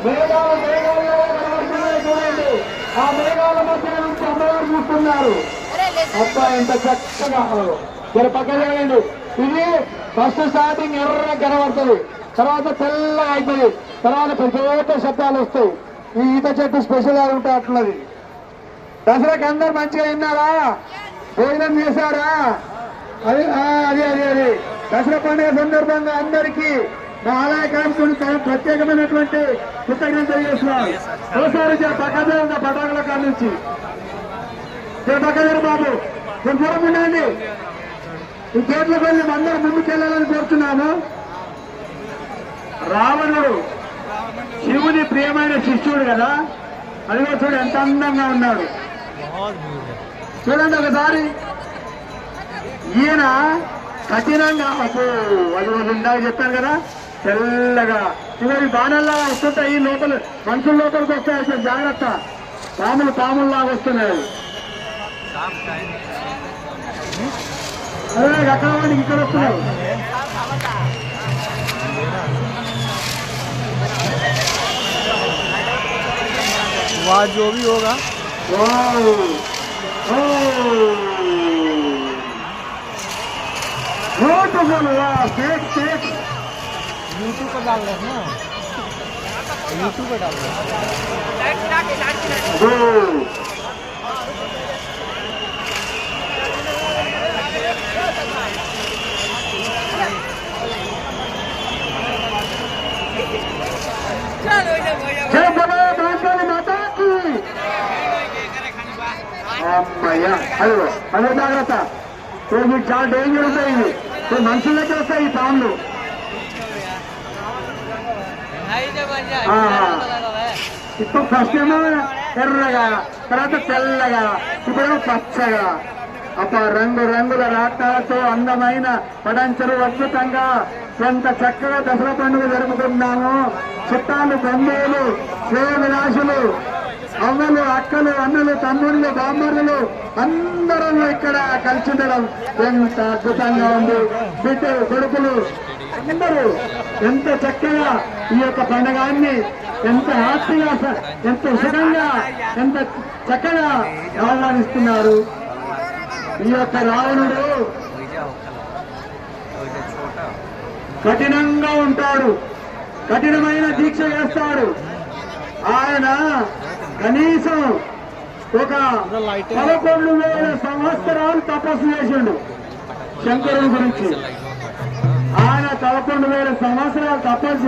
మేఘాలు మేఘాల్లో కనబడుతున్నాయి చూడండి. ఆ మేఘాల మధ్య నుంచి అమ్మవారు చూస్తున్నారు. అబ్బా ఎంత చక్కగా మీరు పక్కన చూడండి. ఇది ఫస్ట్ స్టార్టింగ్ ఎర్ర కనబడుతుంది, తర్వాత తెల్లగా అవుతుంది, తర్వాత పెద్ద శబ్దాలు వస్తాయి. ఈ ఈత చెట్టు స్పెషల్ గా ఉంటాయి అట్లది. దసరాకి అందరు మంచిగా విన్నారా? భోజనం చేశారా? అది అది అది అది దసరా పండుగ సందర్భంగా అందరికీ మా ఆలయ కార్యక్రమం ప్రత్యేకమైనటువంటి కృతజ్ఞతలు తెలియజేస్తున్నాం. ఒకసారి పక్కనే ఉన్న పటాకుల కాడ నుంచి పక్కన బాబు కొంచెం దూరం ఉండండి. ఈ గేట్లకు వెళ్ళి అందరూ ముందుకెళ్లాలని కోరుతున్నాము. రావణుడు శివుని ప్రియమైన శిష్యుడు కదా, అదిగో చూడు ఎంత అందంగా ఉన్నాడు. చూడండి ఒకసారి. ఈయన కఠినంగా అది ఇందాక చెప్పాను కదా, తెల్లగా ఇవి బాణల్లా వస్తుంటాయి. లోపల మనుషుల లోపలికి వస్తాయి. అసలు జాగ్రత్త, పాముల్లాగా వస్తున్నాయి. अरे रखा ఇక్కడ వస్తున్నారు. वहाँ जो भी होगा यूट्यूब पर डाल रहे हैं ना, यूट्यूब पर डाल रहे हैं. అమ్మయ్యా అదిగో అదే జాగ్రత్త. మీకు చాలా డేంజర్ ఉంటాయి. ఇవి మనుషులకి వస్తాయి ఈ పాములు. ఇప్పుడు ఫస్ట్ ఏమో ఎర్రగా, తర్వాత తెల్లగా, ఇప్పుడేమో పచ్చగా. రంగు రంగుల రాట్నాలతో అందమైన పడంచెలు అద్భుతంగా ఎంత చక్కగా దసరా పండుగ జరుపుకుంటున్నాము. చుట్టాలు, బంధువులు, శ్రేయోభిలాషులు, అవ్వలు, అక్కలు, అన్నలు, తమ్ముళ్ళు, బామ్మరులు అందరం ఇక్కడ కలిసి ఉండడం ఎంత అద్భుతంగా ఉంది. బిడ్డలు, కొడుకులు అందరూ ఎంత చక్కగా ఈ యొక్క పండుగాన్ని ఎంత హ్యాపీగా, ఎంత సుఖంగా, ఎంత చక్కగా ఆహ్వానిస్తున్నారు. ఈ యొక్క రావణుడు కఠినంగా ఉంటాడు, కఠినమైన దీక్ష చేస్తాడు. ఆయన కనీసం ఒక 11,000 సంవత్సరాలు తపస్సు చేసిండు శంకరుని గురించి. ఆయన 11,000 సంవత్సరాలు తపస్సు